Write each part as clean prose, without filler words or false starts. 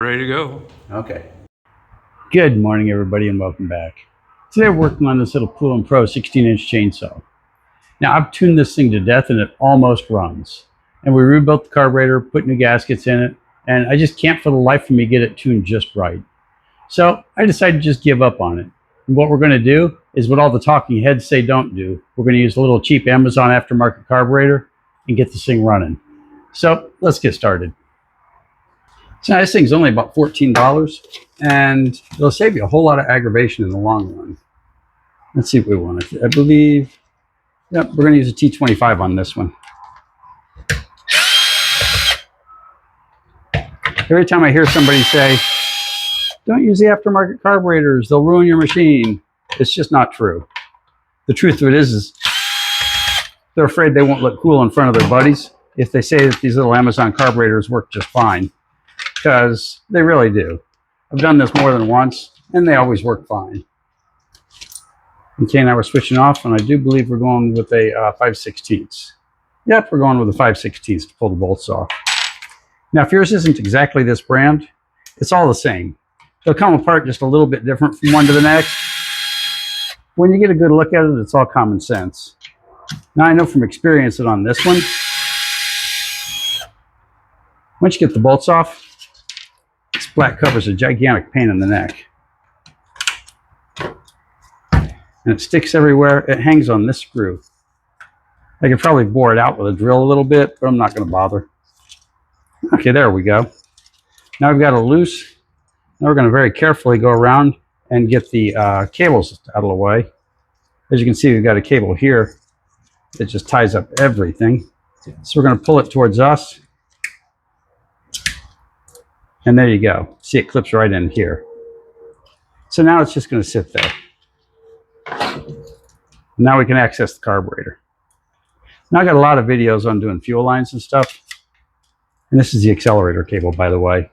Ready to go. Okay. Good morning, everybody, and welcome back. Today we're working on this little Poulan Pro 16-inch chainsaw. Now, I've tuned this thing to death, and it almost runs. And we rebuilt the carburetor, put new gaskets in it, and I just can't for the life of me get it tuned just right. So I decided to just give up on it. And what we're going to do is what all the talking heads say don't do. We're going to use a little cheap Amazon aftermarket carburetor and get this thing running. So let's get started. So now this thing's only about $14, and it'll save you a whole lot of aggravation in the long run. Let's see what we want. I believe, yep, we're going to use a T25 on this one. Every time I hear somebody say, don't use the aftermarket carburetors, they'll ruin your machine, it's just not true. The truth of it is they're afraid they won't look cool in front of their buddies if they say that these little Amazon carburetors work just fine. Because they really do. I've done this more than once, and they always work fine. Okay, now we're switching off, and I do believe we're going with a 5/16. Yep, we're going with a 5/16 to pull the bolts off. Now, if yours isn't exactly this brand, it's all the same. They'll come apart just a little bit different from one to the next. When you get a good look at it, it's all common sense. Now, I know from experience that on this one, once you get the bolts off, this black cover's a gigantic pain in the neck. And it sticks everywhere. It hangs on this screw. I could probably bore it out with a drill a little bit, but I'm not going to bother. Okay, there we go. Now we've got it loose. Now we're going to very carefully go around and get the cables out of the way. As you can see, we've got a cable here that just ties up everything. So we're going to pull it towards us. And there you go. See, it clips right in here. So now it's just going to sit there. Now we can access the carburetor. Now I got a lot of videos on doing fuel lines and stuff. And this is the accelerator cable, by the way.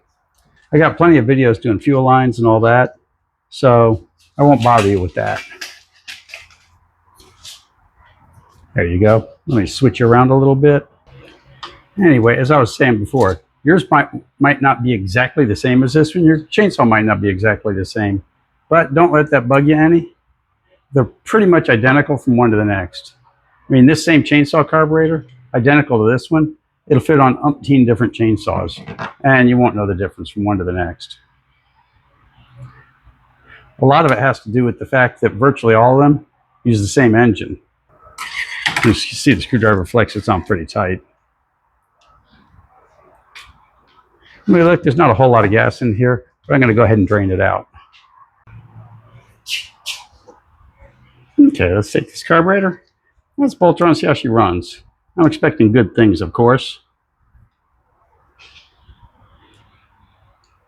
I got plenty of videos doing fuel lines and all that. So I won't bother you with that. There you go. Let me switch you around a little bit. Anyway, as I was saying before, yours might not be exactly the same as this one. Your chainsaw might not be exactly the same. But don't let that bug you any. They're pretty much identical from one to the next. I mean, this same chainsaw carburetor, identical to this one, it'll fit on umpteen different chainsaws. And you won't know the difference from one to the next. A lot of it has to do with the fact that virtually all of them use the same engine. You see the screwdriver flexes on pretty tight. I mean, look, there's not a whole lot of gas in here, but I'm going to go ahead and drain it out. Okay, let's take this carburetor. Let's bolt her on and see how she runs. I'm expecting good things, of course.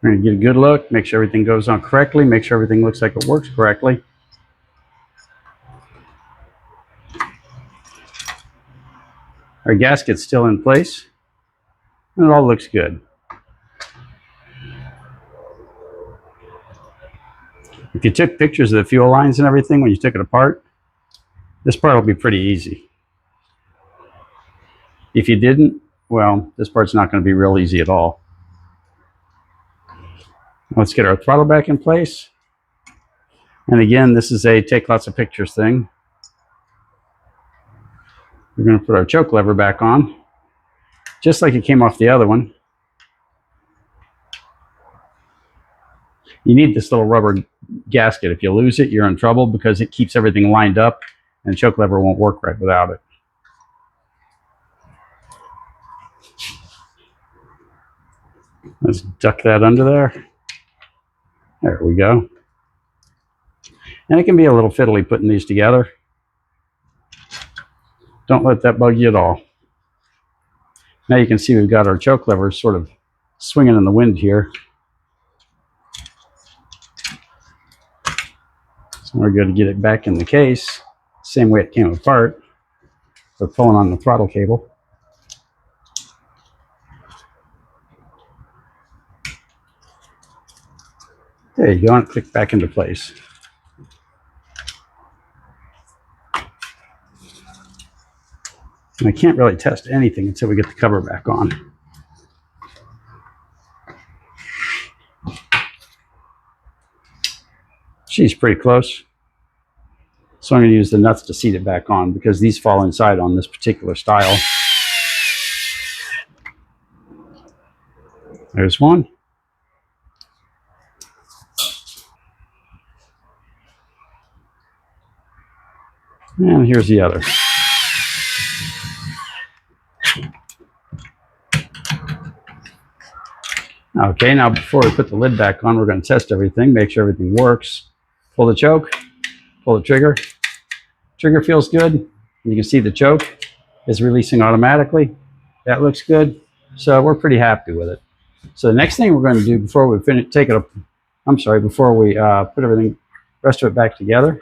We're going to get a good look, make sure everything goes on correctly, make sure everything looks like it works correctly. Our gasket's still in place, and it all looks good. If you took pictures of the fuel lines and everything when you took it apart, this part will be pretty easy. If you didn't, well, this part's not going to be real easy at all. Let's get our throttle back in place. And again, this is a take lots of pictures thing. We're going to put our choke lever back on, just like it came off the other one. You need this little rubber gasket. If you lose it, you're in trouble because it keeps everything lined up and the choke lever won't work right without it. Let's duck that under there. There we go. And it can be a little fiddly putting these together. Don't let that bug you at all. Now you can see we've got our choke lever sort of swinging in the wind here. So we're going to get it back in the case, same way it came apart. We're pulling on the throttle cable. There you go, and it clicked back into place. And I can't really test anything until we get the cover back on. She's pretty close. So I'm going to use the nuts to seat it back on because these fall inside on this particular style. There's one. And here's the other. Okay, now before we put the lid back on, we're going to test everything, make sure everything works. Pull the choke, pull the trigger. Trigger feels good. You can see the choke is releasing automatically. That looks good. So we're pretty happy with it. So the next thing we're going to do before we finish, before we put everything, rest of it back together,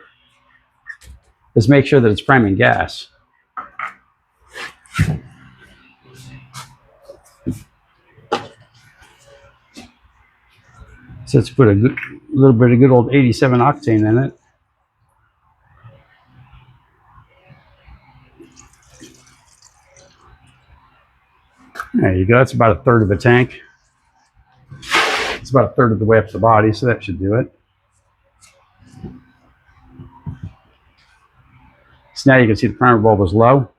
is make sure that it's priming gas. So let's put a little bit of good old 87 octane in it. There you go. That's about a third of the tank. It's about a third of the way up the body, so that should do it. So now you can see the primer bulb is low.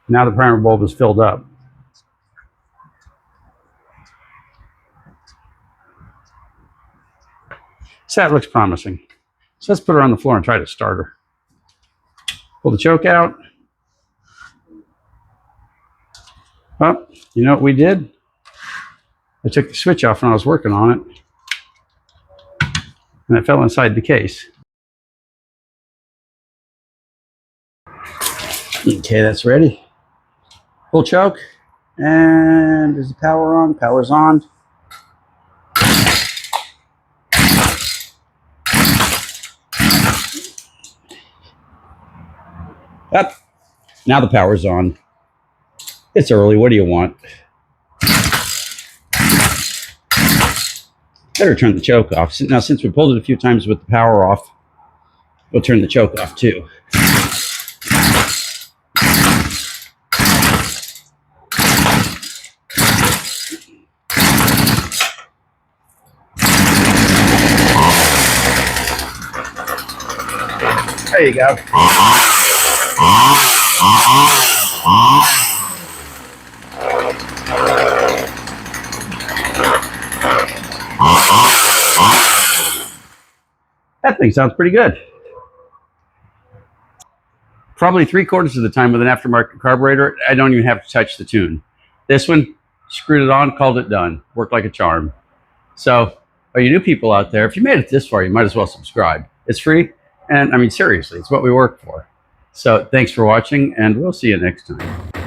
Now the primer bulb is filled up. So that looks promising. So let's put her on the floor and try to start her. Pull the choke out. Oh, you know what we did? I took the switch off when I was working on it, and it fell inside the case. Okay, that's ready. Pull choke, and is the power on? Power's on. Up. Now the power's on. It's early. What do you want? Better turn the choke off. Now, since we pulled it a few times with the power off, we'll turn the choke off too. There you go. That thing sounds pretty good. Probably 3/4 of the time with an aftermarket carburetor, I don't even have to touch the tune. This one, screwed it on, called it done. Worked like a charm. So, are you new people out there? If you made it this far, you might as well subscribe. It's free, and I mean, seriously, it's what we work for. So, thanks for watching, and we'll see you next time.